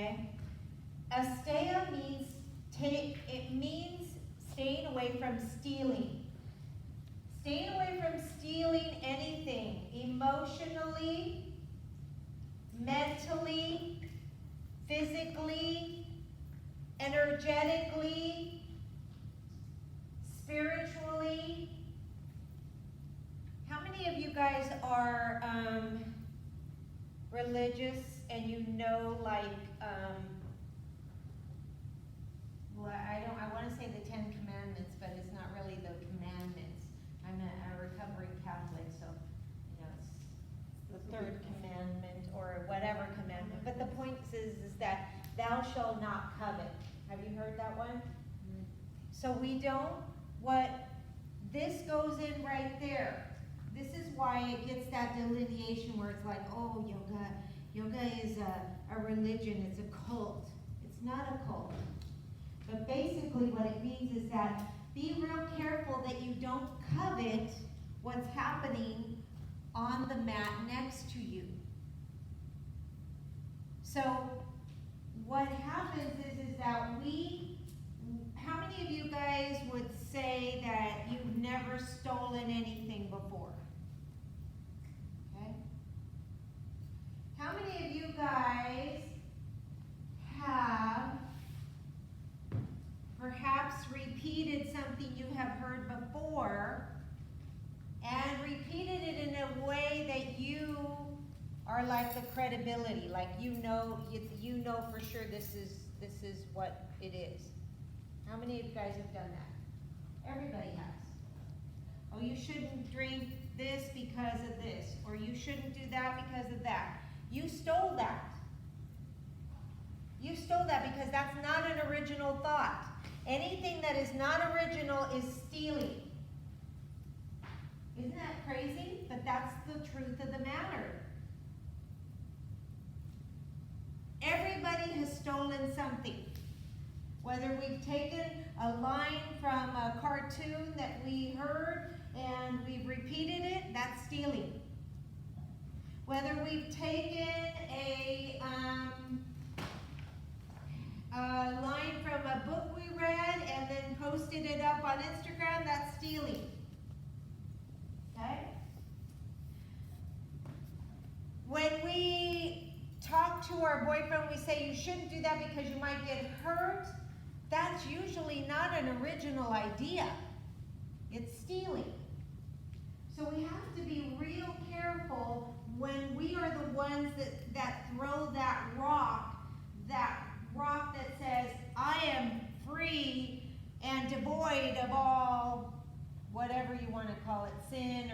okay? Asteya means, it means staying away from stealing. Staying away from stealing anything, emotionally, mentally, physically, energetically, spiritually. How many of you guys are religious and you know, like, well, I want to say the 10 Commandments, but it's not really the commandments. I'm a recovering Catholic, so, you know, it's the third commandment or whatever commandment. But the point is that thou shalt not covet. Have you heard that one? So we don't, this goes in right there. This is why it gets that delineation where it's like, oh, yoga is a religion, it's a cult. It's not a cult. But basically what it means is that be real careful that you don't covet what's happening on the mat next to you. So what happens is that how many of you guys would say that you've never stolen anything before? Okay. How many of you guys have perhaps repeated something you have heard before and repeated it in a way that you are like the credibility, like you know for sure this is what it is? How many of you guys have done that? Everybody has. Oh, you shouldn't drink this because of this, or you shouldn't do that because of that. You stole that. You stole that because that's not an original thought. Anything that is not original is stealing. Isn't that crazy? But that's the truth of the matter. Everybody has stolen something. Whether we've taken a line from a cartoon that we heard and we've repeated it, that's stealing. Whether we've taken a line from a book we read and then posted it up on Instagram, that's stealing. Okay? When we talk to our boyfriend, we say you shouldn't do that because you might get hurt. That's usually not an original idea. It's stealing. So we have to be real careful when we are the ones that throw that rock that says, I am free and devoid of all, whatever you want to call it, sin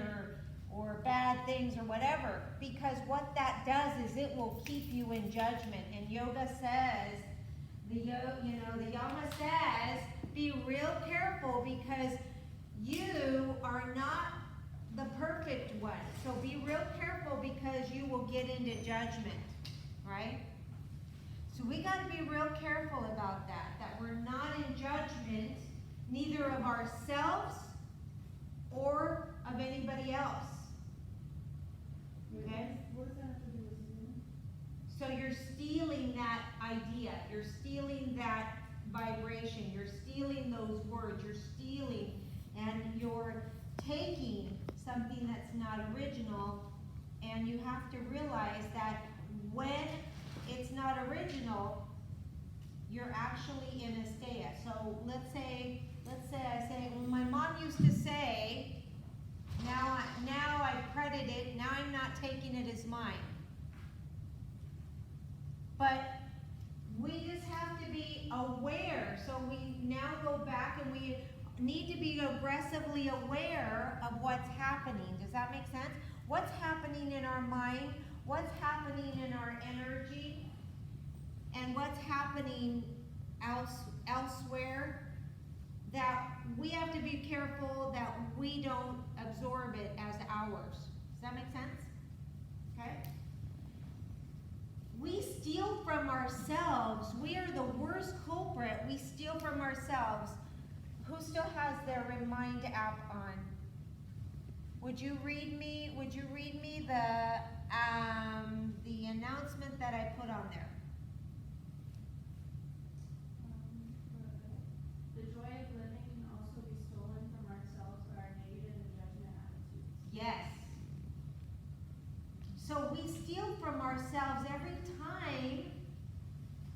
or bad things or whatever. Because what that does is it will keep you in judgment. And yoga says, the Yama says, be real careful because you are not the perfect one. So be real careful because you will get into judgment, right? So we got to be real careful about that we're not in judgment, neither of ourselves or of anybody else. Okay? What does that have to do with stealing? So you're stealing that idea, you're stealing that vibration, you're stealing those words, you're stealing, and you're taking something that's not original, and you have to realize that when it's not original, you're actually in asteya. So let's say I say, well, my mom used to say, now I credit it, now I'm not taking it as mine. But we just have to be aware. So we now go back and we need to be aggressively aware of what's happening. Does that make sense? What's happening in our mind? What's happening in our energy? And what's happening elsewhere? That we have to be careful that we don't absorb it as ours. Does that make sense? Okay? We steal from ourselves. We are the worst culprit. We steal from ourselves. Who still has their Remind app on? Would you read me the announcement that I put on there? So we steal from ourselves every time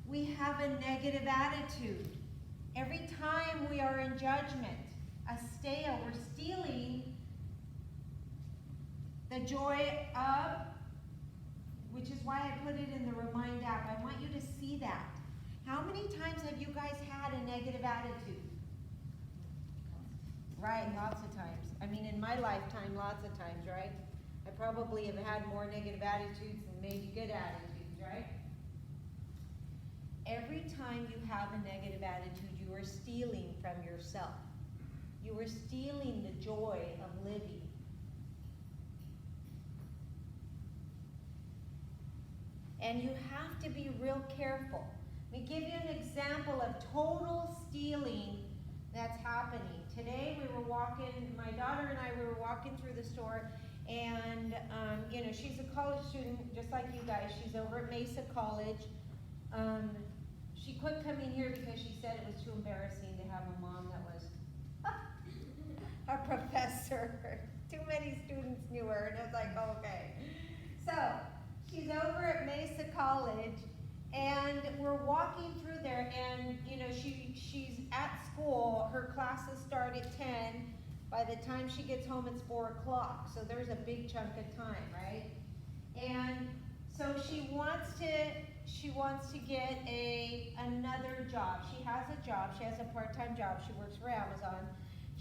we have a negative attitude. Every time we are in judgment, we're stealing the joy of, which is why I put it in the Remind app. I want you to see that. How many times have you guys had a negative attitude? Right, lots of times. I mean, in my lifetime, lots of times, right? I probably have had more negative attitudes than maybe good attitudes, right? Every time you have a negative attitude, you are stealing from yourself. You are stealing the joy of living. And you have to be real careful. Let me give you an example of total stealing that's happening. Today we were walking, my daughter and I, we were walking through the store, and she's a college student just like you guys. She's over at Mesa College. She quit coming here because she said it was too embarrassing to have a mom that was a professor. Too many students knew her, and it was like, okay. So she's over at Mesa College, and we're walking through there, and she's at school. Her classes start at 10. By the time she gets home, it's 4 o'clock. So there's a big chunk of time, right? And so she wants to get another job. She has a job. She has a part-time job. She works for Amazon.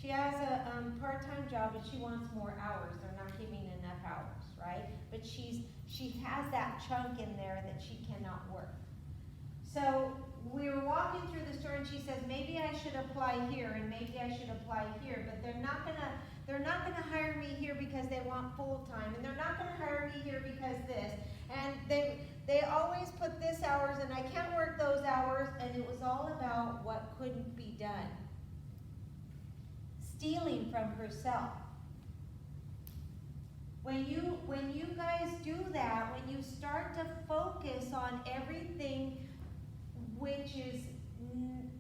She has a part-time job, but she wants more hours. They're not giving enough hours, right? But she has that chunk in there that she cannot work. So we were walking through the store, and she says, maybe I should apply here, and maybe I should apply here, but they're not gonna hire me here because they want full-time, and they're not gonna hire me here because this, and they always put this hours, and I can't work those hours, and it was all about what couldn't be done. Stealing from herself. When you guys do that, when you start to focus on everything which is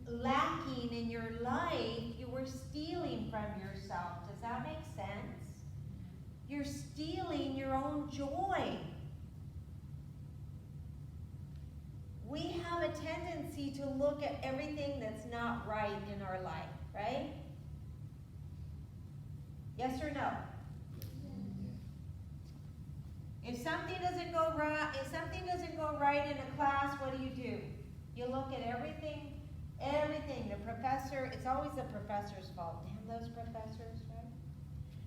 lacking in your life, you are stealing from yourself. Does that make sense? You're stealing your own joy. We have a tendency to look at everything that's not right in our life, right? Yes or no? If something doesn't go right in a class, what do? You look at everything. The professor, it's always the professor's fault. Damn those professors, right?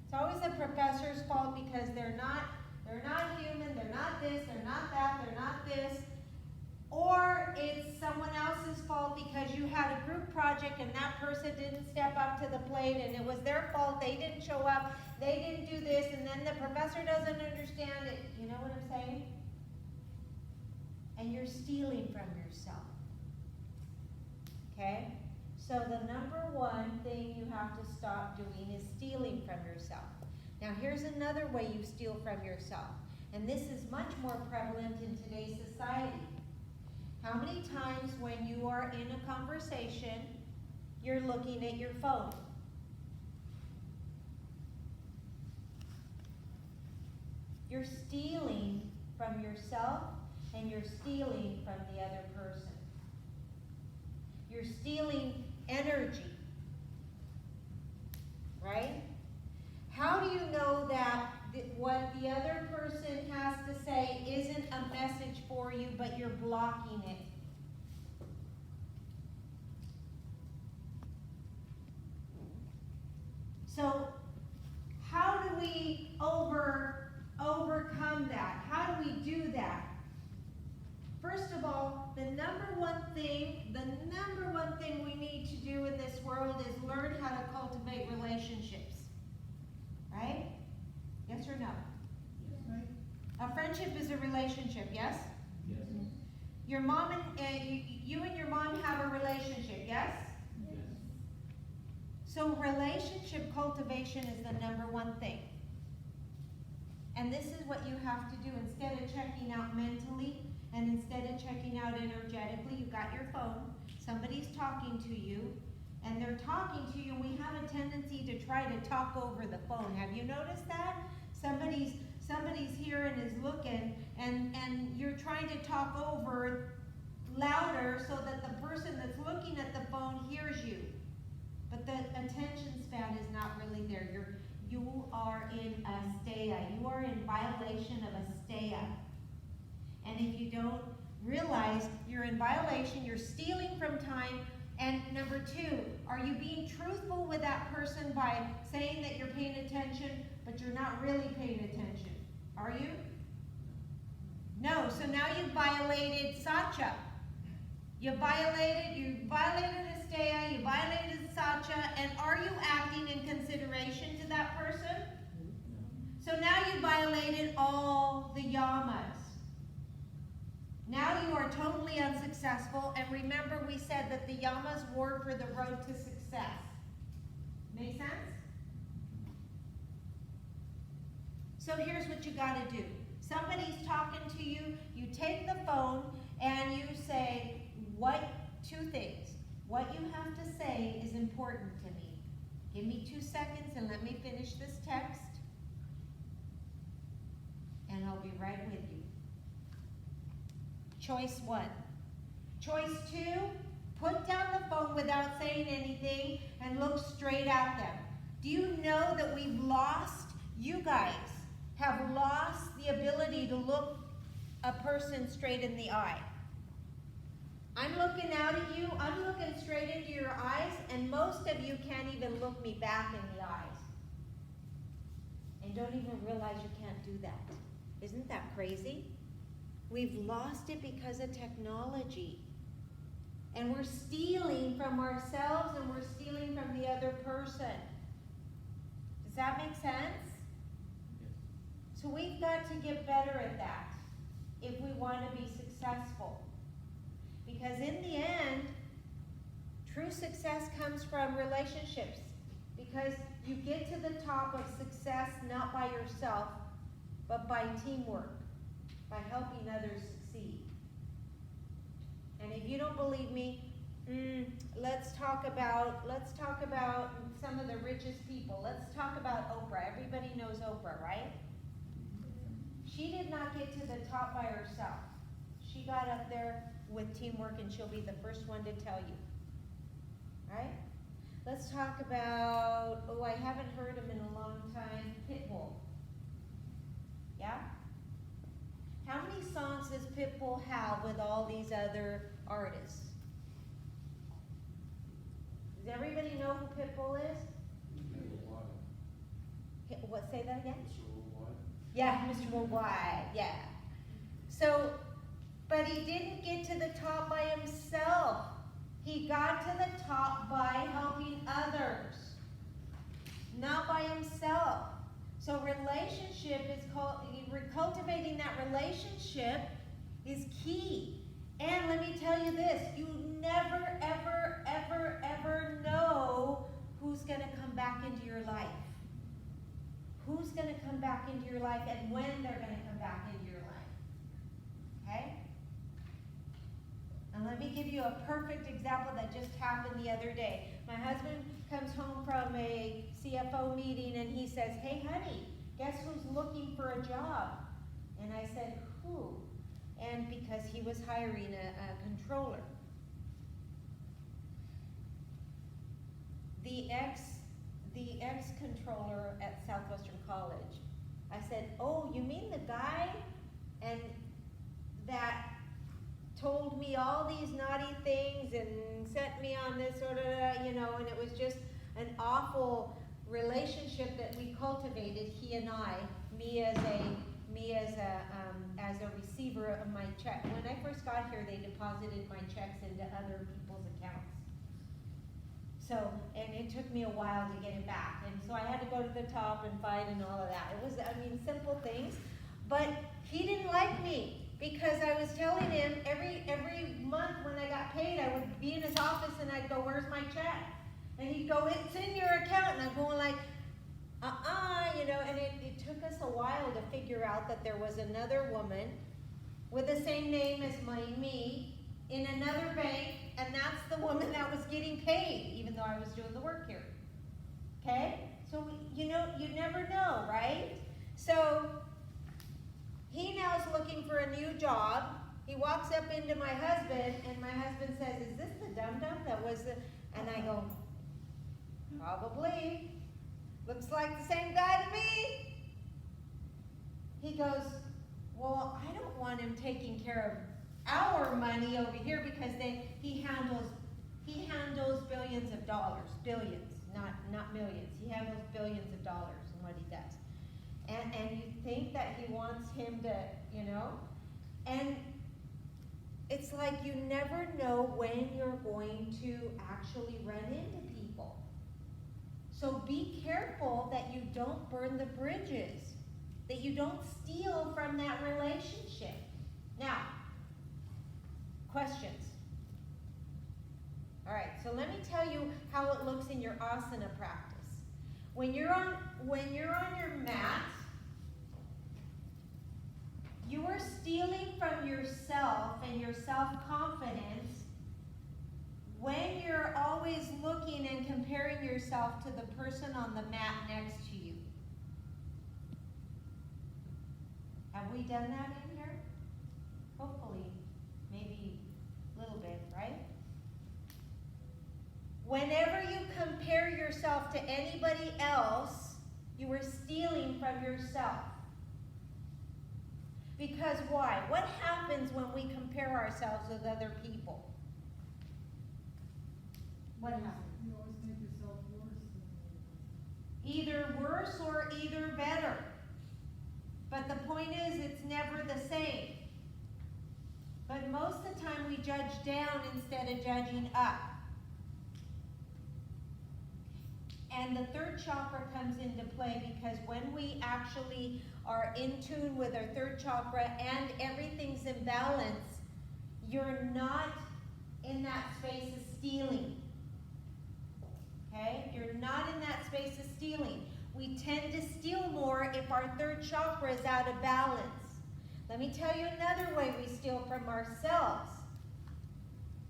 It's always the professor's fault because they're not human, they're not this, they're not that, they're not this. Or it's someone else's fault because you had a group project and that person didn't step up to the plate and it was their fault, they didn't show up, they didn't do this, and then the professor doesn't understand it. You know what I'm saying? And you're stealing from yourself. Okay? So the number one thing you have to stop doing is stealing from yourself. Now here's another way you steal from yourself. And this is much more prevalent in today's society. How many times when you are in a conversation, you're looking at your phone? You're stealing from yourself and you're stealing from the other person. You're stealing energy, right? How do you know that what the other person has to say isn't a message for you, but you're blocking it? So how do we overcome that? How do we do that? First of all, the number one thing we need to do in this world is learn how to cultivate relationships. Right? Yes or no? Yes. A friendship is a relationship, yes? Yes. Your mom you and your mom have a relationship, yes? Yes. So relationship cultivation is the number one thing. And this is what you have to do. Instead of checking out mentally and instead of checking out energetically, you got your phone, somebody's talking to you, and they're talking to you, and we have a tendency to try to talk over the phone. Have you noticed that? somebody's here and is looking, and you're trying to talk over louder so that the person that's looking at the phone hears you. But the attention span is not really there. You are in a staya. You are in violation of a staya. And if you don't realize you're in violation, you're stealing from time. And number two, are you being truthful with that person by saying that you're paying attention, but you're not really paying attention? Are you? No, so now you've violated satcha. You violated a staya, you violated satcha, and are you acting in consideration to that person? So now you violated all the yamas. Now you are totally unsuccessful, and remember we said that the yamas were for the road to success. Make sense? So here's what you gotta do. Somebody's talking to you, you take the phone, and you say, two things. What you have to say is important to me. Give me 2 seconds and let me finish this text, and I'll be right with you. Choice 1. Choice 2, put down the phone without saying anything and look straight at them. Do you know that you guys have lost the ability to look a person straight in the eye? I'm looking out at you, I'm looking straight into your eyes, and most of you can't even look me back in the eyes. And don't even realize you can't do that. Isn't that crazy? We've lost it because of technology. And we're stealing from ourselves and we're stealing from the other person. Does that make sense? So we've got to get better at that if we want to be successful. Because in the end, true success comes from relationships. Because you get to the top of success not by yourself, but by teamwork, by helping others succeed. And if you don't believe me, let's talk about some of the richest people. Let's talk about Oprah. Everybody knows Oprah, right? She did not get to the top by herself. She got up there with teamwork, and she'll be the first one to tell you. Right? Let's talk about, I haven't heard him in a long time, Pitbull. Yeah? How many songs does Pitbull have with all these other artists? Does everybody know who Pitbull is? What, say that again? Mr. Worldwide. Yeah, Mr. Worldwide, yeah. So, but he didn't get to the top by himself. He got to the top by helping others, not by himself. So relationship is cultivating that relationship is key. And let me tell you this, you never, ever, ever, ever know who's going to come back into your life. Who's going to come back into your life and when they're going to come back into your life. Okay? And let me give you a perfect example that just happened the other day. My husband comes home from a CFO meeting and he says, "Hey honey, guess who's looking for a job?" And I said, "Who?" And because he was hiring a controller. The ex-controller at Southwestern College. I said, "Oh, you mean the guy and that told me all these naughty things and sent me on this sort of, and it was just an awful relationship that we cultivated, he and I, me as a receiver of my check. When I first got here, they deposited my checks into other people's accounts. So, and it took me a while to get it back. And so I had to go to the top and fight and all of that. It was, simple things. But he didn't like me because I was telling him every month when I got paid, I would be in his office and I'd go, "Where's my check?" And he'd go, "It's in your account." And I'm going like, and it took us a while to figure out that there was another woman with the same name as me in another bank, and that's the woman that was getting paid, even though I was doing the work here. Okay? So, you never know, right? So, He now is looking for a new job. He walks up into my husband, and my husband says, "Is this the dum-dum that was the," and I go, "Probably. Looks like the same guy to me." He goes, "Well, I don't want him taking care of our money over here because he handles billions of dollars, billions, not millions. He handles billions of dollars in what he does." And you think that he wants him to, and it's like you never know when you're going to actually run into people. So be careful that you don't burn the bridges, that you don't steal from that relationship. Now, questions. All right, so let me tell you how it looks in your asana practice. When you're on your mat, you are stealing from yourself and your self-confidence when you're always looking and comparing yourself to the person on the mat next to you. Have we done that in here? Hopefully, maybe a little bit, right? Whenever you compare yourself to anybody else, you are stealing from yourself. Because why? What happens when we compare ourselves with other people? What happens? You always make yourself worse than Either worse or either better. But the point is, it's never the same. But most of the time we judge down instead of judging up. And the third chakra comes into play because when we actually are in tune with our third chakra and everything's in balance, you're not in that space of stealing. Okay? You're not in that space of stealing. We tend to steal more if our third chakra is out of balance. Let me tell you another way we steal from ourselves.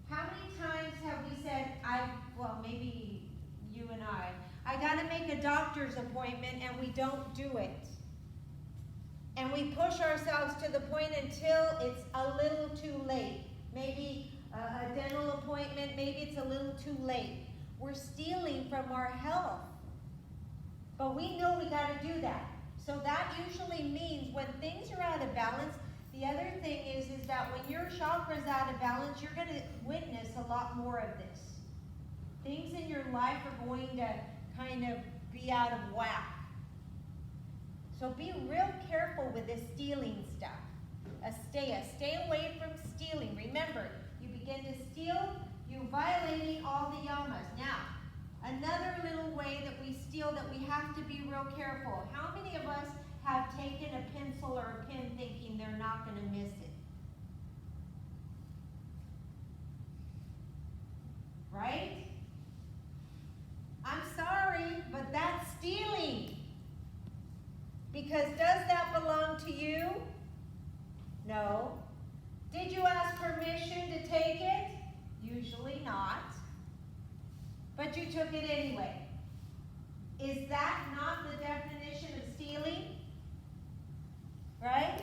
How many times have we said, maybe you and I gotta make a doctor's appointment, and we don't do it. And we push ourselves to the point until it's a little too late. Maybe a dental appointment, maybe it's a little too late. We're stealing from our health. But we know we gotta do that. So that usually means when things are out of balance, the other thing is that when your chakra is out of balance, you're gonna witness a lot more of this. Things in your life are going to kind of be out of whack. So be real careful with this stealing stuff. Stay away from stealing. Remember, you begin to steal, you're violating all the yamas. Now, another little way that we steal that we have to be real careful. How many of us have taken a pencil or a pen thinking they're not going to miss it? Right? I'm sorry, but that's stealing. Because does that belong to you? No. Did you ask permission to take it? Usually not. But you took it anyway. Is that not the definition of stealing? Right?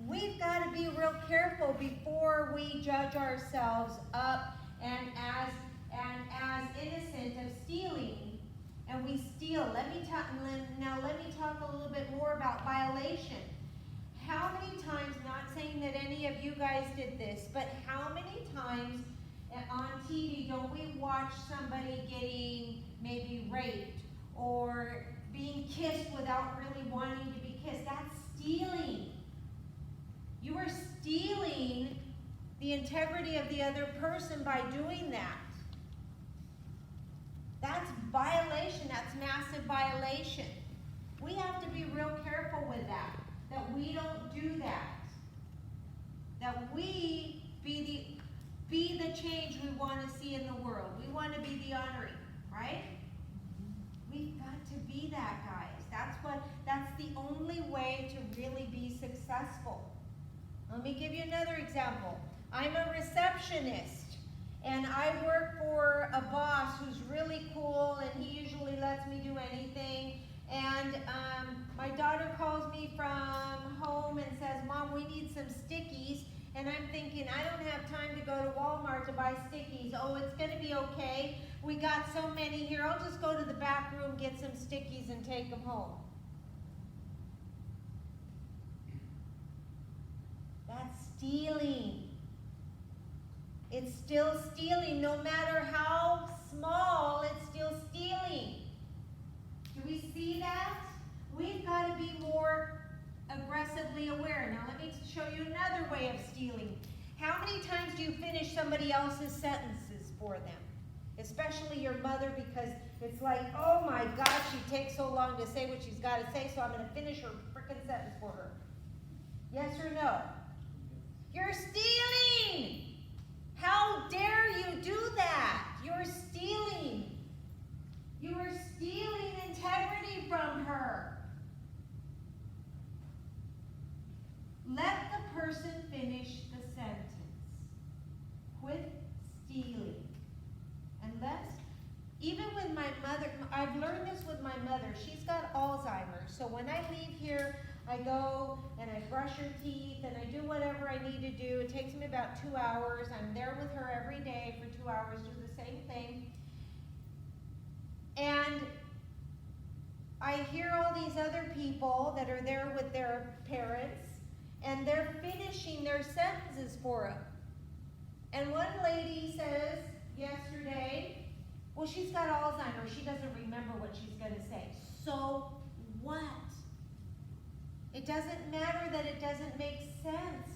We've got to be real careful before we judge ourselves up and as innocent of stealing, and we steal. Let me talk a little bit more about violation. How many times, not saying that any of you guys did this, but how many times on TV don't we watch somebody getting maybe raped or being kissed without really wanting to be kissed? That's stealing. You are stealing the integrity of the other person by doing that. That's violation. That's massive violation. We have to be real careful with that we don't do that. That we be the change we want to see in the world. We want to be the honoring, right? We've got to be that, guys. That's the only way to really be successful. Let me give you another example. I'm a receptionist, and I work for a boss who's really cool, and he usually lets me do anything. And my daughter calls me from home and says, Mom, we need some stickies. And I'm thinking, I don't have time to go to Walmart to buy stickies. Oh, it's gonna be okay. We got so many here. I'll just go to the back room, get some stickies, and take them home. That's stealing. It's still stealing. No matter how small, it's still stealing. Do we see that? We've got to be more aggressively aware. Now let me show you another way of stealing. How many times do you finish somebody else's sentences for them? Especially your mother, because it's like, oh my gosh, she takes so long to say what she's got to say, so I'm going to finish her frickin' sentence for her. Yes or no? You're stealing! How dare you do that? You're stealing. You are stealing integrity from her. Let the person finish the sentence. Quit stealing. Unless, even with my mother, I've learned this with my mother. She's got Alzheimer's. So when I leave here, I go and I brush her teeth and I do whatever I need to do. It takes me about 2 hours. I'm there with her every day for 2 hours, do the same thing. And I hear all these other people that are there with their parents, and they're finishing their sentences for them. And one lady says yesterday, well, she's got Alzheimer's. She doesn't remember what she's going to say. So what? It doesn't matter that it doesn't make sense.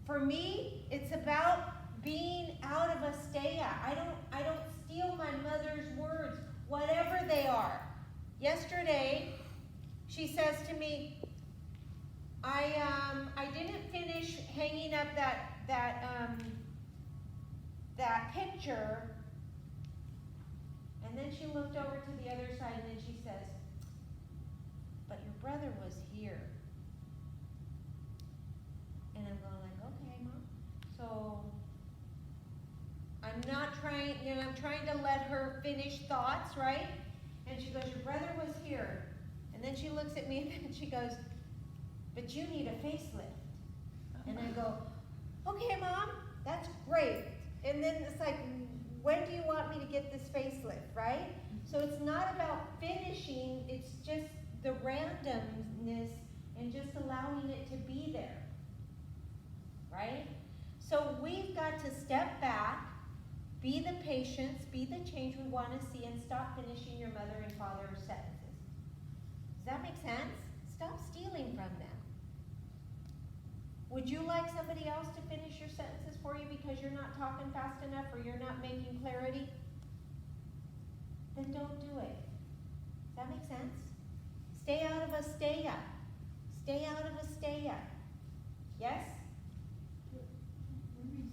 For me, it's about being out of a staya. I don't steal my mother's words, whatever they are. Yesterday, she says to me, I didn't finish hanging up that picture. And then she looked over to the other side and then she says, but your brother was here. And I'm going like, okay, Mom. So I'm not trying, I'm trying to let her finish thoughts, right? And she goes, your brother was here. And then she looks at me and she goes, but you need a facelift. And I go, okay, Mom, that's great. And then it's like, when do you want me to get this facelift, right? So it's not about finishing, it's just the randomness and just allowing it to be there, right? So we've got to step back, be the patience, be the change we want to see, and stop finishing your mother and father's sentences. Does that make sense? Stop stealing from them. Would you like somebody else to finish your sentences for you because you're not talking fast enough or you're not making clarity? Then don't do it. Does that make sense? Stay out of a staya. Stay out of a staya. Yes? What do you mean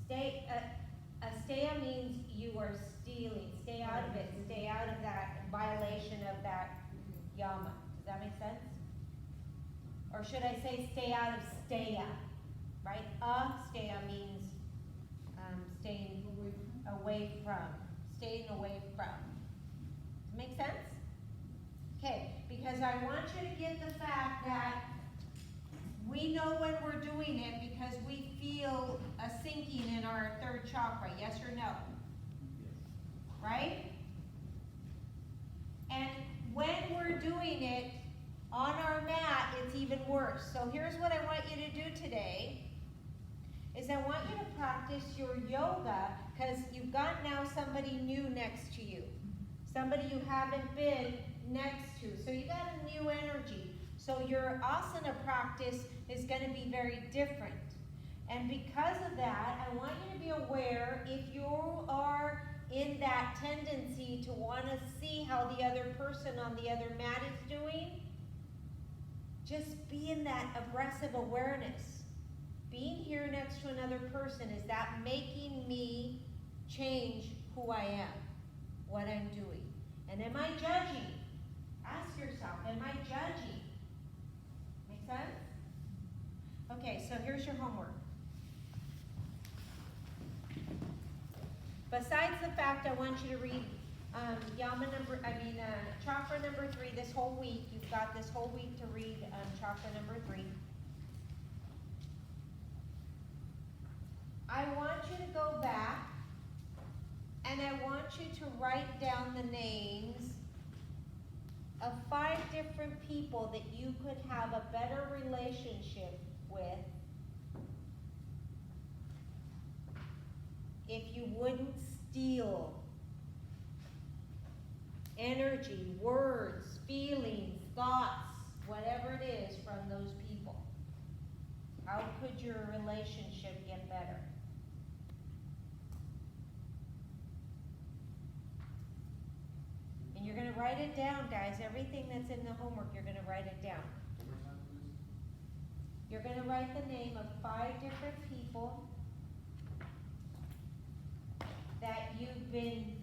stay out of it? A staya means you are stealing. Stay out of it. Stay out of that violation of that Yama. Does that make sense? Or should I say stay out of staya? Right? Staya means staying away from. Staying away from. Does it make sense? Okay, because I want you to get the fact that we know when we're doing it because we feel a sinking in our third chakra, yes or no? Right? And when we're doing it on our mat, it's even worse. So here's what I want you to do today, is I want you to practice your yoga, because you've got now somebody new next to you. Somebody you haven't been next to. So you got a new energy. So your asana practice is going to be very different. And because of that, I want you to be aware if you are in that tendency to want to see how the other person on the other mat is doing, just be in that aggressive awareness. Being here next to another person, is that making me change who I am, what I'm doing? And am I judging? Ask yourself, am I judging? Make sense? Okay, so here's your homework. But Besides the fact I want you to read, chakra number 3 this whole week. You've got this whole week to read, chakra number 3. I want you to go back and I want you to write down the names of 5 different people that you could have a better relationship with if you wouldn't steal energy, words, feelings, thoughts, whatever it is from those people. How could your relationship get better? And you're going to write it down, guys. Everything that's in the homework, you're going to write it down. You're going to write the name of 5 different people that you've been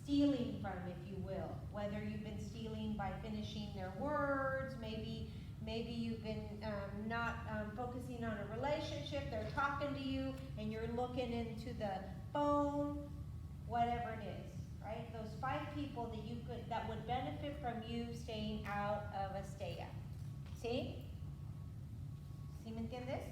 stealing from, if you will. Whether you've been stealing by finishing their words, maybe you've been not focusing on a relationship, they're talking to you and you're looking into the phone, whatever it is, right? Those 5 people that would benefit from you staying out of a stay-up. ¿Sí? ¿Sí me entiendes?